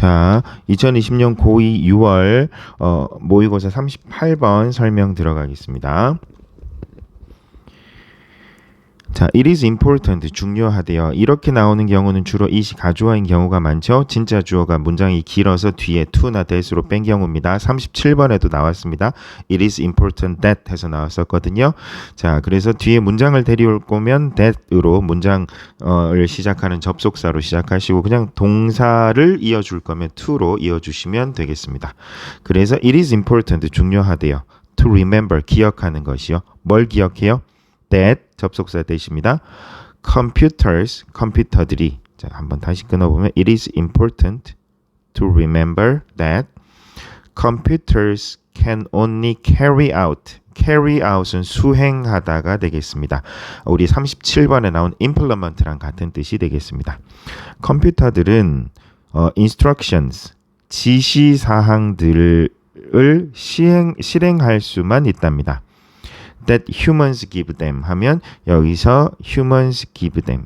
자, 2020년 고2 6월 모의고사 38번 설명 들어가겠습니다. 자, it is important, 중요하대요. 이렇게 나오는 경우는 주로 이시 가주어인 경우가 많죠. 진짜 주어가 문장이 길어서 뒤에 to나 that으로 뺀 경우입니다. 37번에도 나왔습니다. it is important that 해서 나왔었거든요. 자, 그래서 뒤에 문장을 데려올 거면 that으로 문장을 시작하는 접속사로 시작하시고 그냥 동사를 이어줄 거면 to로 이어주시면 되겠습니다. 그래서 it is important, 중요하대요. to remember, 기억하는 것이요. 뭘 기억해요? that 접속사 that입니다. computers, 컴퓨터들이. 자, 한번 다시 끊어보면 it is important to remember that computers can only carry out은 수행하다가 되겠습니다. 우리 37번에 나온 implement랑 같은 뜻이 되겠습니다. 컴퓨터들은 instructions, 지시사항들을 실행할 수만 있답니다. that humans give them 하면 여기서 humans give them,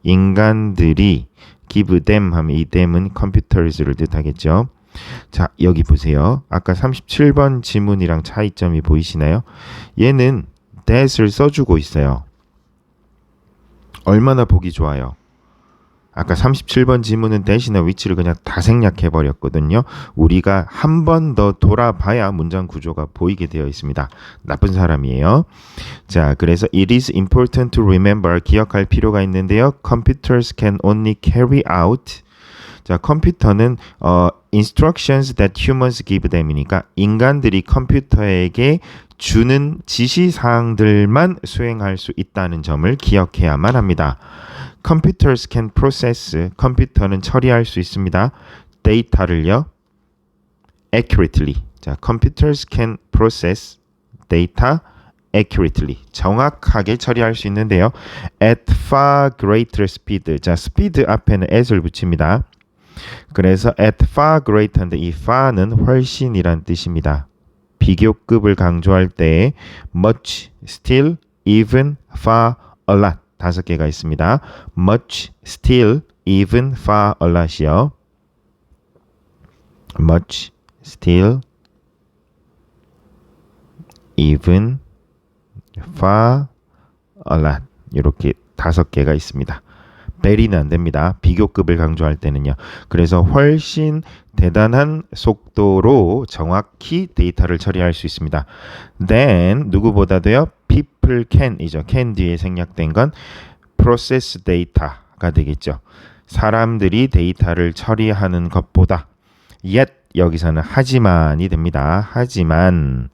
인간들이 give them 하면 이 them은 computers를 뜻하겠죠. 자, 여기 보세요. 아까 37번 지문이랑 차이점이 보이시나요? 얘는 that을 써주고 있어요. 얼마나 보기 좋아요. 아까 37번 지문은 that이나 위치를 그냥 다 생략해 버렸거든요. 우리가 한 번 더 돌아봐야 문장 구조가 보이게 되어 있습니다. 나쁜 사람이에요. 자, 그래서 it is important to remember, 기억할 필요가 있는데요. Computers can only carry out. 자, 컴퓨터는 instructions that humans give them이니까 인간들이 컴퓨터에게 주는 지시사항들만 수행할 수 있다는 점을 기억해야만 합니다. Computers can process, 컴퓨터는 처리할 수 있습니다. 데이터를요, accurately. 자, computers can process data accurately. 정확하게 처리할 수 있는데요. At far greater speed. 자, speed 앞에는 at을 붙입니다. 그래서 at far greater인데 이 far는 훨씬이란 뜻입니다. 비교급을 강조할 때 much, still, even, far, a lot. 5개가 있습니다. much, still, even, far, a lot이요. much, still, even, far, a lot. 이렇게 5개가 있습니다. very는 안 됩니다. 비교급을 강조할 때는요. 그래서 훨씬 대단한 속도로 정확히 데이터를 처리할 수 있습니다. then 누구보다도요. people can이죠. can 뒤에 생략된 건 process data가 되겠죠. 사람들이 데이터를 처리하는 것보다 yet 여기서는 하지만이 됩니다. 하지만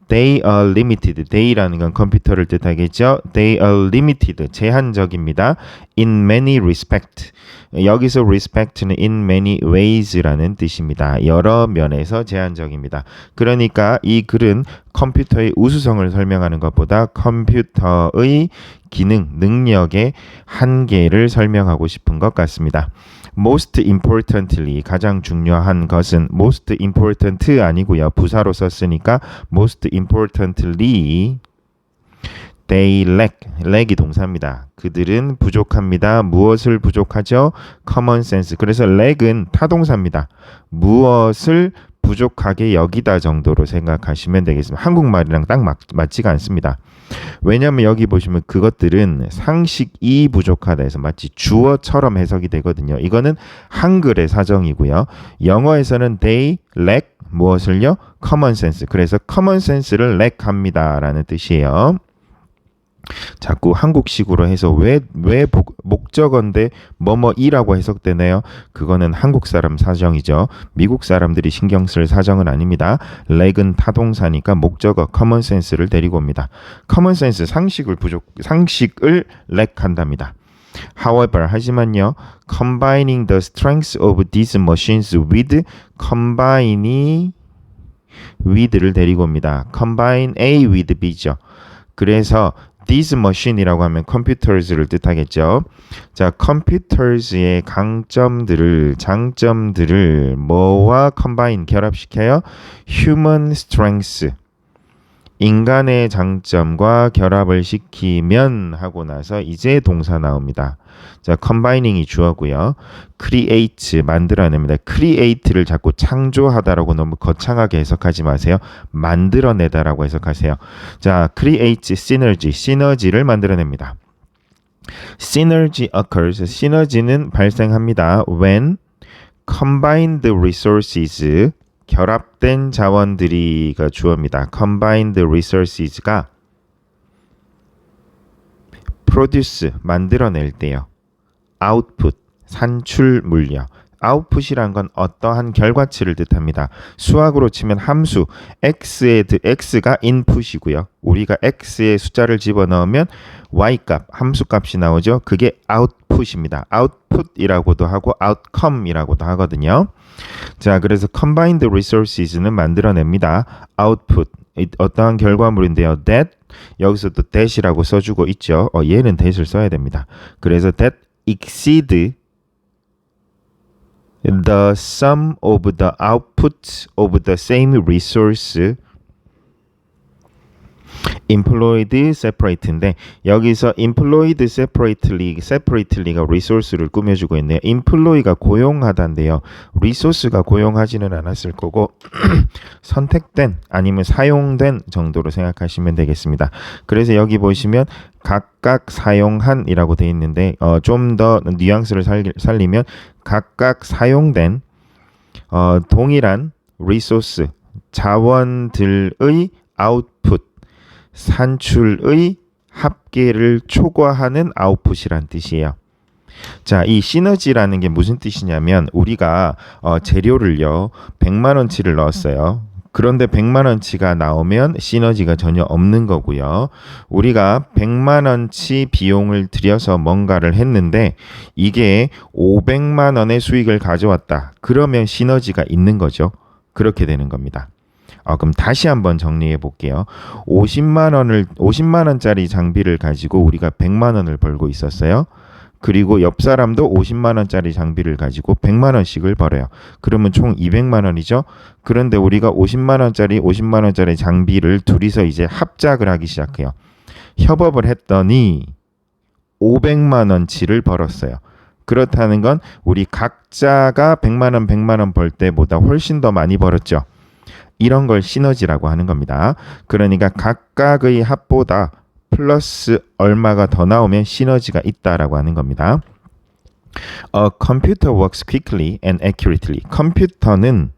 they are limited. they라는 건 컴퓨터를 뜻하겠죠. they are limited. 제한적입니다. in many respect. 여기서 respect는 in many ways라는 뜻입니다. 여러 면에서 제한적입니다. 그러니까 이 글은 컴퓨터의 우수성을 설명하는 것보다 컴퓨터의 기능, 능력의 한계를 설명하고 싶은 것 같습니다. most importantly, 가장 중요한 것은 most important 아니고요. 부사로 썼으니까 most importantly they lack이 동사입니다. 그들은 부족합니다. 무엇을 부족하죠? common sense. 그래서 lack은 타동사입니다. 무엇을 부족하게 여기다 정도로 생각하시면 되겠습니다. 한국말이랑 딱 맞지가 않습니다. 왜냐하면 여기 보시면 그것들은 상식이 부족하다 해서 마치 주어처럼 해석이 되거든요. 이거는 한글의 사정이고요. 영어에서는 they lack 무엇을요? common sense. 그래서 common sense를 lack합니다 라는 뜻이에요. 자꾸 한국식으로 해서 왜 목적어인데 뭐뭐이라고 해석되나요? 그거는 한국 사람 사정이죠. 미국 사람들이 신경 쓸 사정은 아닙니다. 렉은 타동사니까 목적어 common sense를 데리고 옵니다. common sense 상식을 렉한답니다. However, 하지만요, combining the strengths of these machines with combining with를 데리고 옵니다. combine A with B죠. 그래서 this machine이라고 하면 computers를 뜻하겠죠. 자, computers의 장점들을 뭐와 combine 결합시켜요? human strengths, 인간의 장점과 결합을 시키면 하고 나서 이제 동사 나옵니다. 자, combining이 주어고요. create 만들어냅니다. create를 자꾸 창조하다라고 너무 거창하게 해석하지 마세요. 만들어내다라고 해석하세요. 자, create synergy, 시너지를 만들어냅니다. synergy occurs, 시너지는 발생합니다. when combined resources, 결합된 자원들이가 주어입니다. combined resources가 produce, 만들어낼 때요. output, 산출물요. output이란 건 어떠한 결과치를 뜻합니다. 수학으로 치면 함수 x가 input이고요. 우리가 x의 숫자를 집어넣으면 y값, 함수값이 나오죠. 그게 output입니다. output이라고도 하고 outcome이라고도 하거든요. 자, 그래서 combined resources는 만들어냅니다. output, 어떠한 결과물인데요. that, 여기서도 that이라고 써주고 있죠. 얘는 that을 써야 됩니다. 그래서 that exceed the sum of the outputs of the same resource employed separately인데 여기서 employed separately가 resource를 꾸며주고 있네요. employ가 고용하다인데요. resource가 고용하지는 않았을 거고 선택된 아니면 사용된 정도로 생각하시면 되겠습니다. 그래서 여기 보시면 각각 사용한이라고 되어 있는데 좀 더 뉘앙스를 살리면 각각 사용된 동일한 resource 자원들의 output 산출의 합계를 초과하는 아웃풋이란 뜻이에요. 자, 이 시너지라는 게 무슨 뜻이냐면 우리가 재료를요 100만 원치를 넣었어요. 그런데 100만 원치가 나오면 시너지가 전혀 없는 거고요. 우리가 100만 원치 비용을 들여서 뭔가를 했는데 이게 500만 원의 수익을 가져왔다. 그러면 시너지가 있는 거죠. 그렇게 되는 겁니다. 그럼 다시 한번 정리해 볼게요. 50만 원짜리 장비를 가지고 우리가 100만 원을 벌고 있었어요. 그리고 옆 사람도 50만 원짜리 장비를 가지고 100만 원씩을 벌어요. 그러면 총 200만 원이죠. 그런데 우리가 50만 원짜리 장비를 둘이서 이제 합작을 하기 시작해요. 협업을 했더니 500만 원치를 벌었어요. 그렇다는 건 우리 각자가 100만 원 벌 때보다 훨씬 더 많이 벌었죠. 이런 걸 시너지라고 하는 겁니다. 그러니까 각각의 합보다 플러스 얼마가 더 나오면 시너지가 있다라고 하는 겁니다. A computer works quickly and accurately. 컴퓨터는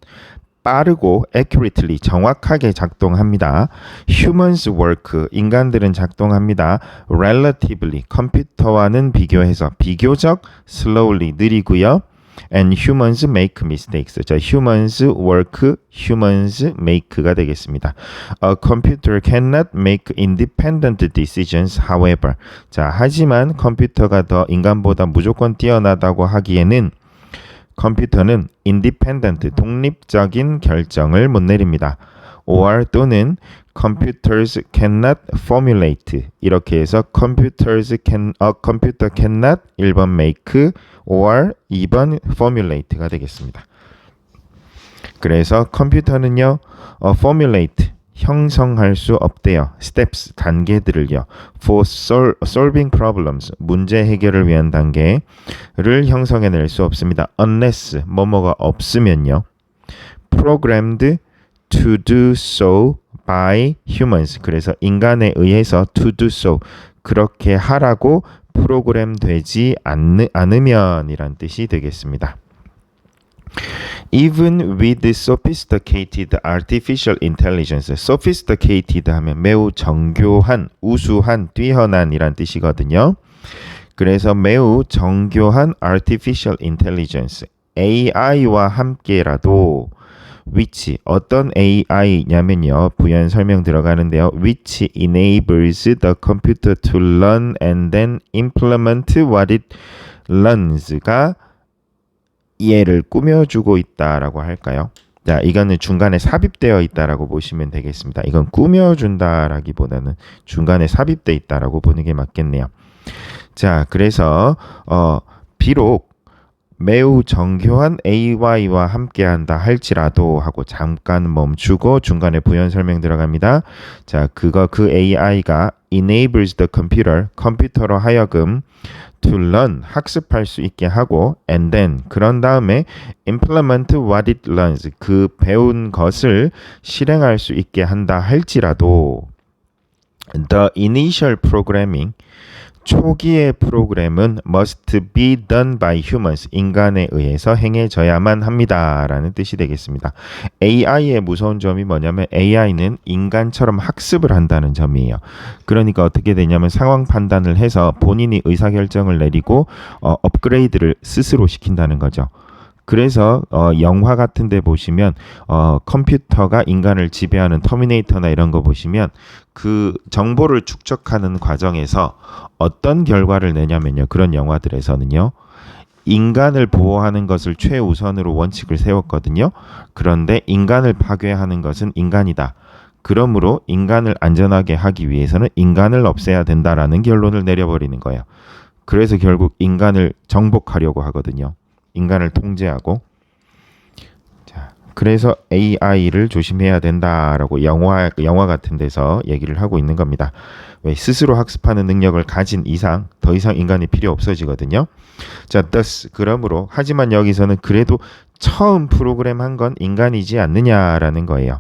빠르고 accurately, 정확하게 작동합니다. Humans work, 인간들은 작동합니다. Relatively, 컴퓨터와는 비교해서 비교적 slowly, 느리고요. And humans make mistakes. 자, humans work, humans make가 되겠습니다. A computer cannot make independent decisions, however. 자, 하지만 컴퓨터가 더 인간보다 무조건 뛰어나다고 하기에는 컴퓨터는 independent, 독립적인 결정을 못 내립니다. or 또는 computers cannot formulate 이렇게 해서 computer cannot 1번 make or 2번 formulate가 되겠습니다. 그래서 컴퓨터는요 formulate 형성할 수 없대요. steps 단계들을요. for solving problems 문제 해결을 위한 단계를 형성해낼 수 없습니다. unless 뭐뭐가 없으면요. programmed to do so by humans. 그래서 인간에 의해서 to do so 그렇게 하라고 프로그램 되지 않으면 이란 뜻이 되겠습니다. Even with sophisticated artificial intelligence, sophisticated 하면 매우 정교한, 우수한, 뛰어난 이란 뜻이거든요. 그래서 매우 정교한 artificial intelligence, AI와 함께라도 which 어떤 AI냐면요 부연 설명 들어가는데요 which enables the computer to learn and then implement what it learns가 얘를 꾸며주고 있다라고 할까요? 자, 이거는 중간에 삽입되어 있다라고 보시면 되겠습니다. 이건 꾸며준다라기보다는 중간에 삽입되어 있다라고 보는 게 맞겠네요. 자, 그래서 비록 매우 정교한 AI와 함께한다 할지라도 하고 잠깐 멈추고 중간에 부연 설명 들어갑니다. 자, 그 AI가 enables the computer, 컴퓨터로 하여금 to learn, 학습할 수 있게 하고 and then, 그런 다음에 implement what it learns, 그 배운 것을 실행할 수 있게 한다 할지라도 the initial programming, 초기의 프로그램은 must be done by humans, 인간에 의해서 행해져야만 합니다 라는 뜻이 되겠습니다. AI의 무서운 점이 뭐냐면 AI는 인간처럼 학습을 한다는 점이에요. 그러니까 어떻게 되냐면 상황 판단을 해서 본인이 의사결정을 내리고 업그레이드를 스스로 시킨다는 거죠. 그래서 영화 같은 데 보시면 컴퓨터가 인간을 지배하는 터미네이터나 이런 거 보시면 그 정보를 축적하는 과정에서 어떤 결과를 내냐면요. 그런 영화들에서는요. 인간을 보호하는 것을 최우선으로 원칙을 세웠거든요. 그런데 인간을 파괴하는 것은 인간이다. 그러므로 인간을 안전하게 하기 위해서는 인간을 없애야 된다라는 결론을 내려버리는 거예요. 그래서 결국 인간을 정복하려고 하거든요. 인간을 통제하고. 자, 그래서 AI를 조심해야 된다라고 영화 같은 데서 얘기를 하고 있는 겁니다. 왜? 스스로 학습하는 능력을 가진 이상 더 이상 인간이 필요 없어지거든요. 자, thus, 그러므로, 하지만 여기서는 그래도 처음 프로그램 한 건 인간이지 않느냐라는 거예요.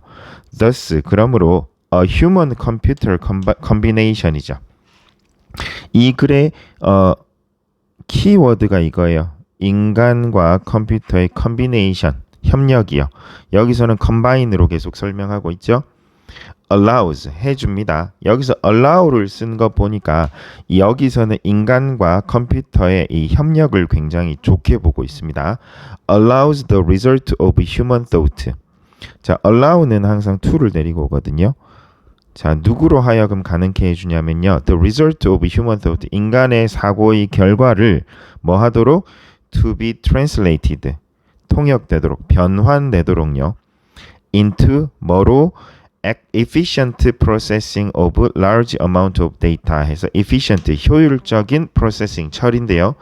thus, 그러므로 a human computer combination이죠. 이 글의 키워드가 이거예요. 인간과 컴퓨터의 컨비네이션, 협력이요. 여기서는 컴바인으로 계속 설명하고 있죠. allows, 해줍니다. 여기서 allow를 쓴 거 보니까 여기서는 인간과 컴퓨터의 이 협력을 굉장히 좋게 보고 있습니다. allows the result of human thought. 자, allow는 항상 to를 데리고 오거든요. 자, 누구로 하여금 가능케 해주냐면요. the result of human thought, 인간의 사고의 결과를 뭐 하도록? to be translated, 통역되도록, 변환되도록요. into 뭐로? efficient processing of large amount of data 해서 efficient, 효율적인 processing, 처리인데요.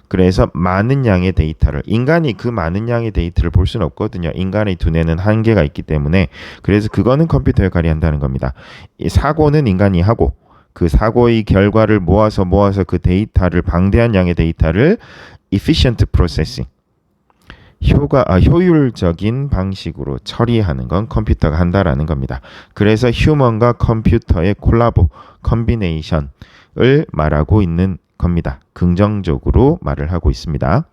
그래서 많은 양의 데이터를, 인간이 그 많은 양의 데이터를 볼 수는 없거든요. 인간의 두뇌는 한계가 있기 때문에. 그래서 그거는 컴퓨터에 관리한다는 겁니다. 이 사고는 인간이 하고 그 사고의 결과를 모아서 그 방대한 양의 데이터를 efficient processing, 효율적인 방식으로 처리하는 건 컴퓨터가 한다라는 겁니다. 그래서 휴먼과 컴퓨터의 콜라보, 컨비네이션을 말하고 있는 겁니다. 긍정적으로 말을 하고 있습니다.